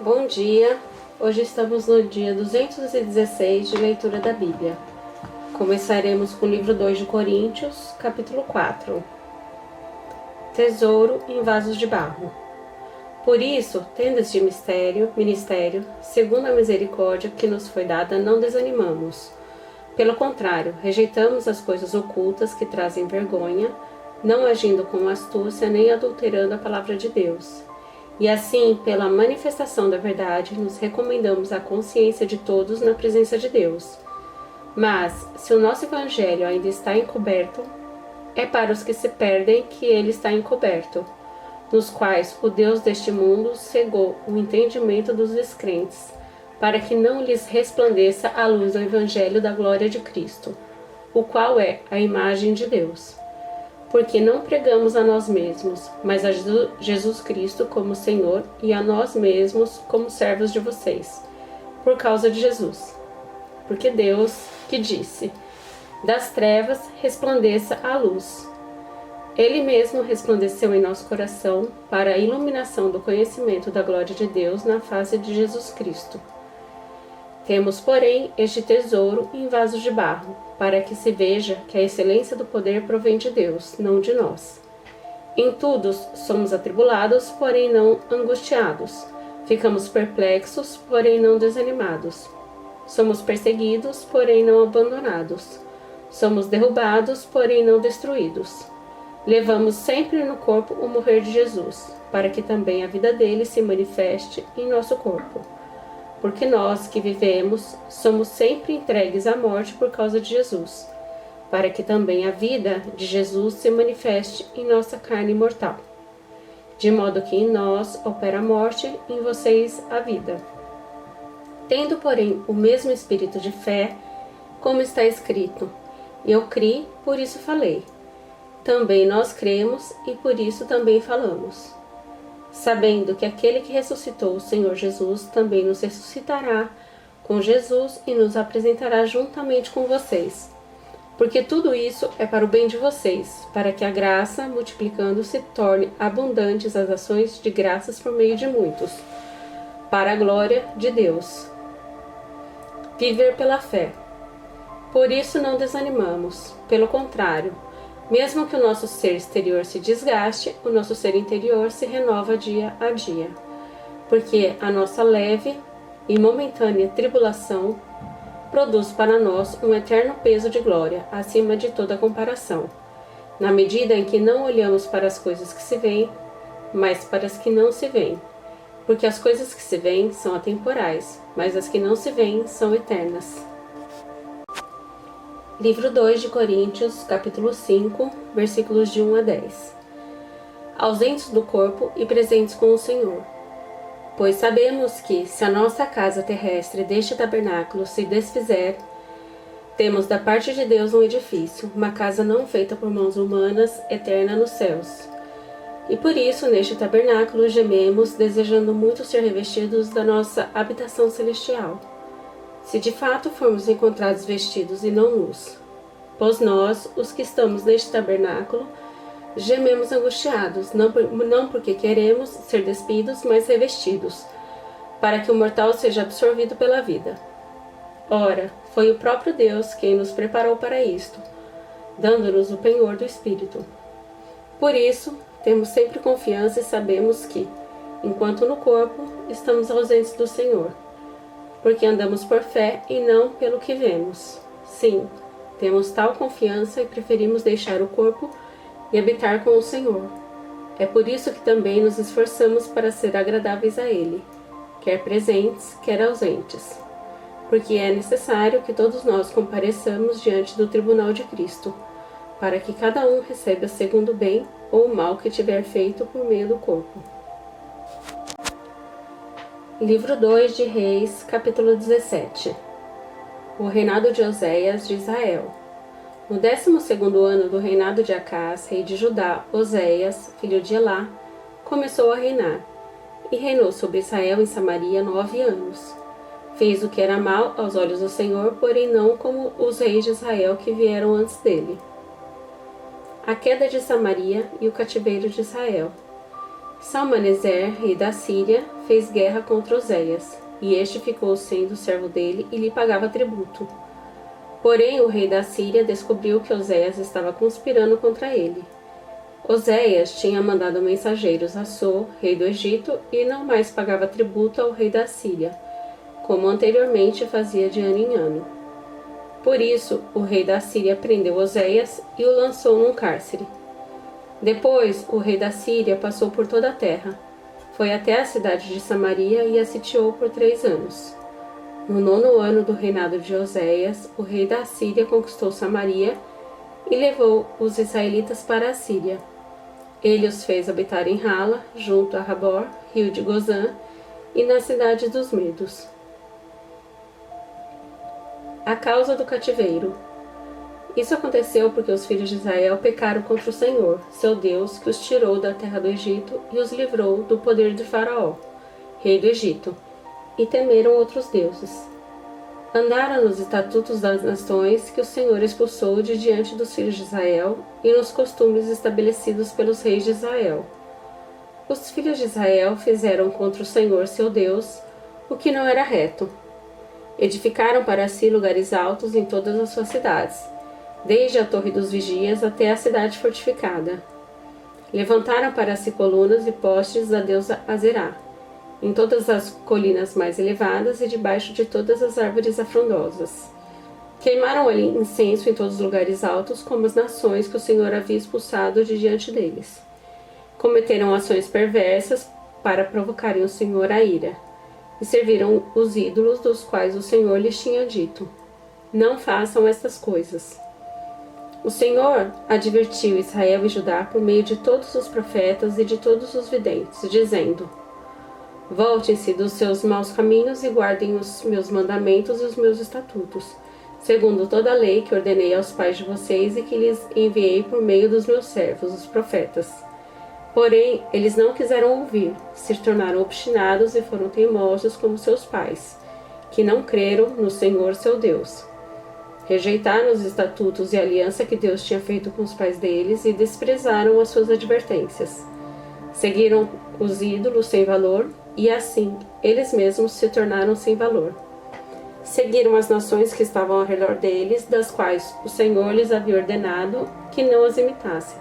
Bom dia! Hoje estamos no dia 216 de leitura da Bíblia. Começaremos com o livro 2 de Coríntios, capítulo 4. Tesouro em vasos de barro. Por isso, tendo este ministério, segundo a misericórdia que nos foi dada, não desanimamos. Pelo contrário, rejeitamos as coisas ocultas que trazem vergonha, não agindo com astúcia nem adulterando a palavra de Deus. E assim, pela manifestação da verdade, nos recomendamos à consciência de todos na presença de Deus. Mas, se o nosso evangelho ainda está encoberto, é para os que se perdem que ele está encoberto, nos quais o Deus deste mundo cegou o entendimento dos descrentes, para que não lhes resplandeça a luz do evangelho da glória de Cristo, o qual é a imagem de Deus. Porque não pregamos a nós mesmos, mas a Jesus Cristo como Senhor e a nós mesmos como servos de vocês, por causa de Jesus. Porque Deus, que disse, das trevas resplandeça a luz. Ele mesmo resplandeceu em nosso coração para a iluminação do conhecimento da glória de Deus na face de Jesus Cristo. Temos, porém, este tesouro em vasos de barro, para que se veja que a excelência do poder provém de Deus, não de nós. Em tudo somos atribulados, porém não angustiados. Ficamos perplexos, porém não desanimados. Somos perseguidos, porém não abandonados. Somos derrubados, porém não destruídos. Levamos sempre no corpo o morrer de Jesus, para que também a vida dele se manifeste em nosso corpo. Porque nós que vivemos somos sempre entregues à morte por causa de Jesus, para que também a vida de Jesus se manifeste em nossa carne mortal. De modo que em nós opera a morte, em vocês a vida. Tendo, porém, o mesmo espírito de fé, como está escrito, eu criei, por isso falei. Também nós cremos e por isso também falamos. Sabendo que aquele que ressuscitou o Senhor Jesus também nos ressuscitará com Jesus e nos apresentará juntamente com vocês. Porque tudo isso é para o bem de vocês, para que a graça, multiplicando-se, torne abundantes as ações de graças por meio de muitos, para a glória de Deus. Viver pela fé. Por isso não desanimamos, pelo contrário, mesmo que o nosso ser exterior se desgaste, o nosso ser interior se renova dia a dia. Porque a nossa leve e momentânea tribulação produz para nós um eterno peso de glória, acima de toda comparação, na medida em que não olhamos para as coisas que se veem, mas para as que não se veem. Porque as coisas que se veem são atemporais, mas as que não se veem são eternas. Livro 2 de Coríntios, capítulo 5, versículos de 1 a 10. Ausentes do corpo e presentes com o Senhor. Pois sabemos que, se a nossa casa terrestre deste tabernáculo se desfizer, temos da parte de Deus um edifício, uma casa não feita por mãos humanas, eterna nos céus. E por isso, neste tabernáculo, gememos, desejando muito ser revestidos da nossa habitação celestial. Se de fato formos encontrados vestidos e não nus. Pois nós, os que estamos neste tabernáculo, gememos angustiados, não porque queremos ser despidos, mas revestidos, para que o mortal seja absorvido pela vida. Ora, foi o próprio Deus quem nos preparou para isto, dando-nos o penhor do Espírito. Por isso, temos sempre confiança e sabemos que, enquanto no corpo, estamos ausentes do Senhor, porque andamos por fé e não pelo que vemos. Sim, temos tal confiança e preferimos deixar o corpo e habitar com o Senhor. É por isso que também nos esforçamos para ser agradáveis a Ele, quer presentes, quer ausentes. Porque é necessário que todos nós compareçamos diante do tribunal de Cristo, para que cada um receba segundo o bem ou o mal que tiver feito por meio do corpo. Livro 2 de Reis, capítulo 17. O reinado de Oséias de Israel. No 12º ano do reinado de Acás, rei de Judá, Oséias, filho de Elá, começou a reinar, e reinou sobre Israel em Samaria 9 anos. Fez o que era mal aos olhos do Senhor, porém não como os reis de Israel que vieram antes dele. A queda de Samaria e o cativeiro de Israel. Salmaneser, rei da Síria, fez guerra contra Oséias, e este ficou sendo servo dele e lhe pagava tributo. Porém, o rei da Síria descobriu que Oséias estava conspirando contra ele. Oséias tinha mandado mensageiros a So, rei do Egito, e não mais pagava tributo ao rei da Síria, como anteriormente fazia de ano em ano. Por isso, o rei da Síria prendeu Oséias e o lançou num cárcere. Depois, o rei da Síria passou por toda a terra, foi até a cidade de Samaria e a sitiou por 3 anos. No 9º ano do reinado de Oséias, o rei da Síria conquistou Samaria e levou os israelitas para a Síria. Ele os fez habitar em Rala, junto a Rabor, rio de Gozã, e na cidade dos Medos. A causa do cativeiro. Isso aconteceu porque os filhos de Israel pecaram contra o Senhor, seu Deus, que os tirou da terra do Egito e os livrou do poder de Faraó, rei do Egito, e temeram outros deuses. Andaram nos estatutos das nações que o Senhor expulsou de diante dos filhos de Israel e nos costumes estabelecidos pelos reis de Israel. Os filhos de Israel fizeram contra o Senhor, seu Deus, o que não era reto. Edificaram para si lugares altos em todas as suas cidades, desde a Torre dos Vigias até a cidade fortificada. Levantaram para si colunas e postes da deusa Azerá, em todas as colinas mais elevadas e debaixo de todas as árvores afrondosas. Queimaram ali incenso em todos os lugares altos, como as nações que o Senhor havia expulsado de diante deles. Cometeram ações perversas para provocarem o Senhor à ira, e serviram os ídolos dos quais o Senhor lhes tinha dito: não façam estas coisas. O Senhor advertiu Israel e Judá por meio de todos os profetas e de todos os videntes, dizendo: voltem-se dos seus maus caminhos e guardem os meus mandamentos e os meus estatutos, segundo toda a lei que ordenei aos pais de vocês e que lhes enviei por meio dos meus servos, os profetas. Porém, eles não quiseram ouvir, se tornaram obstinados e foram teimosos como seus pais, que não creram no Senhor seu Deus. Rejeitaram os estatutos e a aliança que Deus tinha feito com os pais deles e desprezaram as suas advertências. Seguiram os ídolos sem valor e assim eles mesmos se tornaram sem valor. Seguiram as nações que estavam ao redor deles, das quais o Senhor lhes havia ordenado que não as imitassem.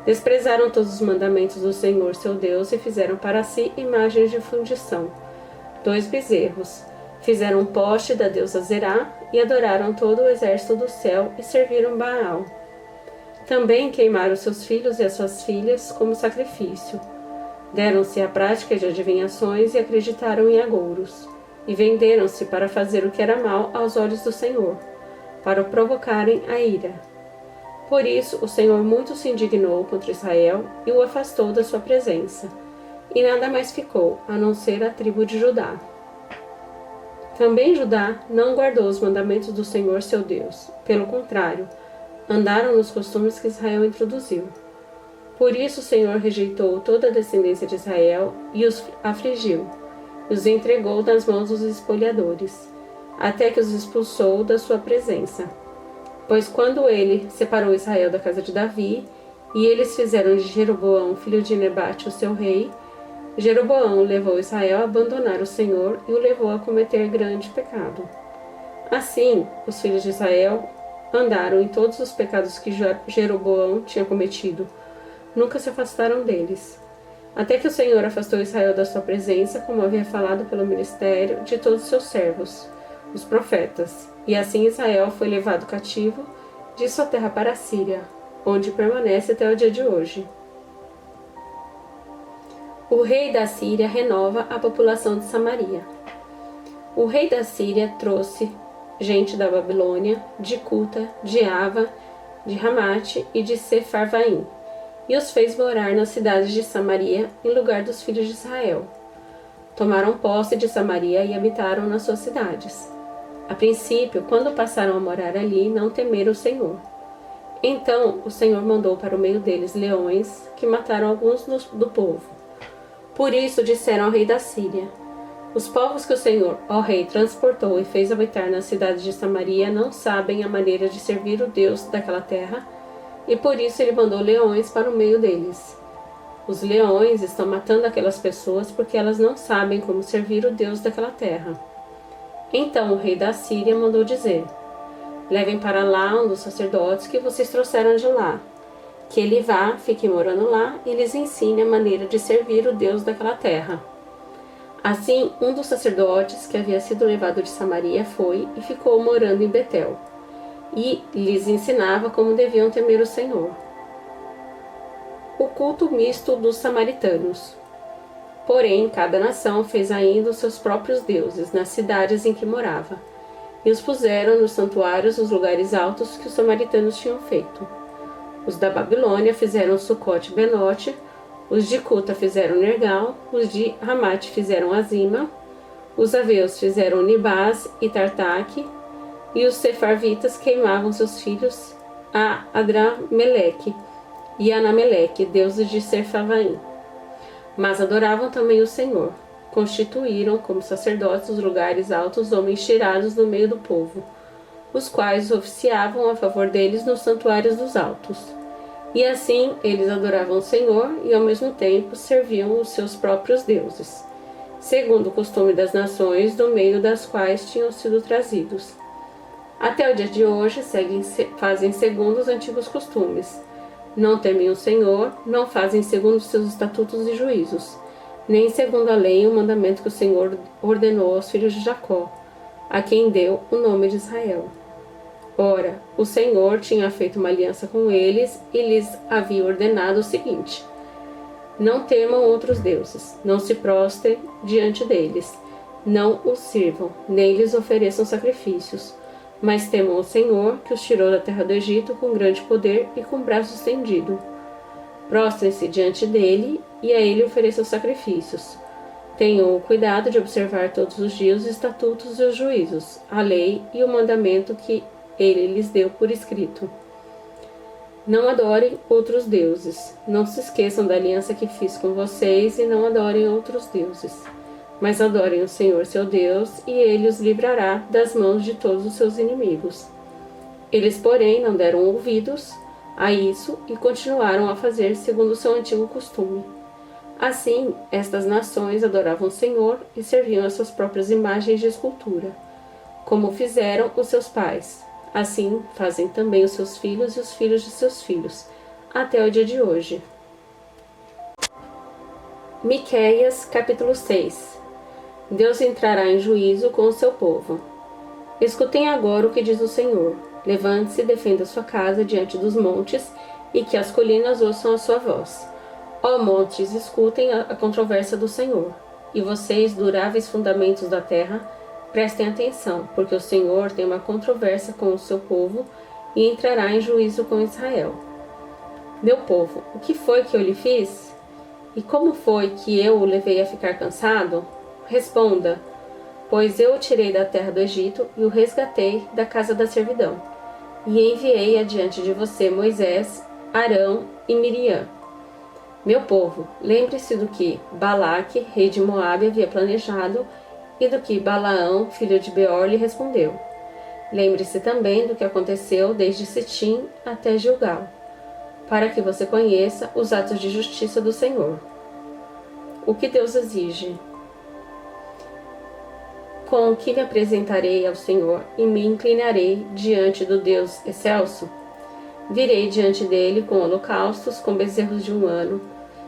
Desprezaram todos os mandamentos do Senhor seu Deus e fizeram para si imagens de fundição, 2 bezerros. Fizeram um poste da deusa Zerá e adoraram todo o exército do céu e serviram Baal. Também queimaram seus filhos e as suas filhas como sacrifício. Deram-se à prática de adivinhações e acreditaram em agouros. E venderam-se para fazer o que era mal aos olhos do Senhor, para o provocarem a ira. Por isso o Senhor muito se indignou contra Israel e o afastou da sua presença. E nada mais ficou, a não ser a tribo de Judá. Também Judá não guardou os mandamentos do Senhor seu Deus. Pelo contrário, andaram nos costumes que Israel introduziu. Por isso o Senhor rejeitou toda a descendência de Israel e os afligiu, e os entregou nas mãos dos espoliadores, até que os expulsou da sua presença. Pois quando ele separou Israel da casa de Davi, e eles fizeram de Jeroboão, filho de Nebate, o seu rei, Jeroboão levou Israel a abandonar o Senhor e o levou a cometer grande pecado. Assim, os filhos de Israel andaram em todos os pecados que Jeroboão tinha cometido. Nunca se afastaram deles. Até que o Senhor afastou Israel da sua presença, como havia falado pelo ministério de todos os seus servos, os profetas. E assim Israel foi levado cativo de sua terra para a Síria, onde permanece até o dia de hoje. O rei da Síria renova a população de Samaria. O rei da Síria trouxe gente da Babilônia, de Cuta, de Ava, de Ramate e de Sefarvaim, e os fez morar nas cidades de Samaria, em lugar dos filhos de Israel. Tomaram posse de Samaria e habitaram nas suas cidades. A princípio, quando passaram a morar ali, não temeram o Senhor. Então o Senhor mandou para o meio deles leões, que mataram alguns do povo. Por isso disseram ao rei da Síria: os povos que o Senhor, ó rei, transportou e fez habitar nas cidades de Samaria não sabem a maneira de servir o Deus daquela terra, e por isso ele mandou leões para o meio deles. Os leões estão matando aquelas pessoas porque elas não sabem como servir o Deus daquela terra. Então o rei da Síria mandou dizer: levem para lá um dos sacerdotes que vocês trouxeram de lá. Que ele vá, fique morando lá e lhes ensine a maneira de servir o Deus daquela terra. Assim, um dos sacerdotes que havia sido levado de Samaria foi e ficou morando em Betel, e lhes ensinava como deviam temer o Senhor. O culto misto dos samaritanos. Porém, cada nação fez ainda os seus próprios deuses nas cidades em que morava, e os puseram nos santuários nos lugares altos que os samaritanos tinham feito. Os da Babilônia fizeram Sucote e Benote, os de Cuta fizeram Nergal, os de Ramate fizeram Azima, os aveus fizeram Nibás e Tartaque, e os sefarvitas queimavam seus filhos a Adrameleque e Anameleque, deuses de Serfavaim. Mas adoravam também o Senhor. Constituíram como sacerdotes os lugares altos homens tirados do meio do povo, os quais oficiavam a favor deles nos santuários dos altos. E assim eles adoravam o Senhor e ao mesmo tempo serviam os seus próprios deuses, segundo o costume das nações do meio das quais tinham sido trazidos. Até o dia de hoje fazem segundo os antigos costumes. Não temem o Senhor, não fazem segundo os seus estatutos e juízos, nem segundo a lei e o mandamento que o Senhor ordenou aos filhos de Jacó, a quem deu o nome de Israel. Ora, o Senhor tinha feito uma aliança com eles e lhes havia ordenado o seguinte: não temam outros deuses, não se prostrem diante deles, não os sirvam, nem lhes ofereçam sacrifícios, mas temam o Senhor, que os tirou da terra do Egito com grande poder e com braço estendido. Prostrem-se diante dele e a ele ofereçam sacrifícios. Tenham o cuidado de observar todos os dias os estatutos e os juízos, a lei e o mandamento que ele lhes deu por escrito. Não adorem outros deuses. Não se esqueçam da aliança que fiz com vocês e não adorem outros deuses. Mas adorem o Senhor seu Deus e ele os livrará das mãos de todos os seus inimigos. Eles, porém, não deram ouvidos a isso e continuaram a fazer segundo o seu antigo costume. Assim, estas nações adoravam o Senhor e serviam as suas próprias imagens de escultura, como fizeram os seus pais. Assim fazem também os seus filhos e os filhos de seus filhos, até o dia de hoje. Miqueias, capítulo 6. Deus entrará em juízo com o seu povo. Escutem agora o que diz o Senhor. Levante-se e defenda sua casa diante dos montes, e que as colinas ouçam a sua voz. Ó montes, escutem a controvérsia do Senhor. E vocês, duráveis fundamentos da terra, prestem atenção, porque o Senhor tem uma controvérsia com o seu povo e entrará em juízo com Israel. Meu povo, o que foi que eu lhe fiz? E como foi que eu o levei a ficar cansado? Responda, pois eu o tirei da terra do Egito e o resgatei da casa da servidão, e enviei adiante de você Moisés, Arão e Miriam. Meu povo, lembre-se do que Balaque, rei de Moabe, havia planejado e do que Balaão, filho de Beor, lhe respondeu. Lembre-se também do que aconteceu desde Sitim até Gilgal, para que você conheça os atos de justiça do Senhor. O que Deus exige? Com que me apresentarei ao Senhor e me inclinarei diante do Deus excelso? Virei diante dele com holocaustos, com bezerros de 1 ano.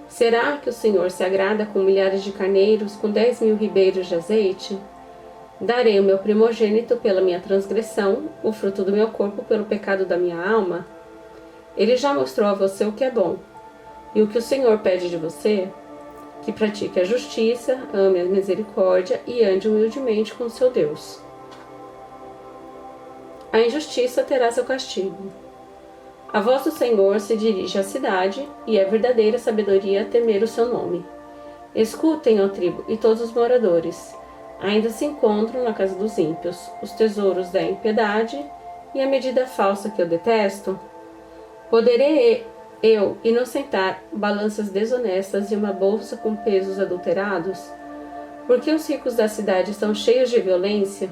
Será que o Senhor se agrada com milhares de carneiros, com 10.000 ribeiros de azeite? Darei o meu primogênito pela minha transgressão, o fruto do meu corpo pelo pecado da minha alma? Ele já mostrou a você o que é bom. E o que o Senhor pede de você? Que pratique a justiça, ame a misericórdia e ande humildemente com o seu Deus. A injustiça terá seu castigo. A voz do Senhor se dirige à cidade, e é verdadeira sabedoria temer o seu nome. Escutem, ó tribo, e todos os moradores. Ainda se encontram na casa dos ímpios os tesouros da impiedade e a medida falsa que eu detesto? Poderei eu inocentar balanças desonestas e uma bolsa com pesos adulterados? Porque os ricos da cidade estão cheios de violência?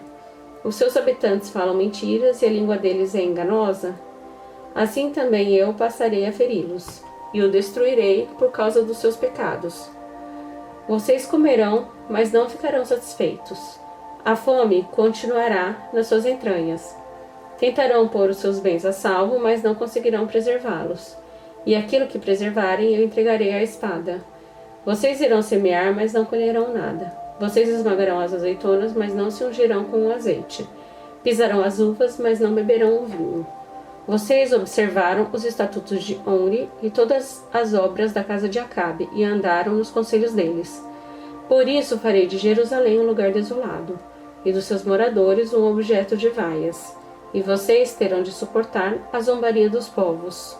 Os seus habitantes falam mentiras e a língua deles é enganosa? Assim também eu passarei a feri-los. e o destruirei por causa dos seus pecados. Vocês comerão, mas não ficarão satisfeitos. A fome continuará nas suas entranhas. Tentarão pôr os seus bens a salvo, mas não conseguirão preservá-los. E aquilo que preservarem eu entregarei à espada. Vocês irão semear, mas não colherão nada. Vocês esmagarão as azeitonas, mas não se ungirão com o azeite. Pisarão as uvas, mas não beberão o vinho. Vocês observaram os estatutos de Omri e todas as obras da casa de Acabe, e andaram nos conselhos deles. Por isso farei de Jerusalém um lugar desolado, e dos seus moradores um objeto de vaias. E vocês terão de suportar a zombaria dos povos.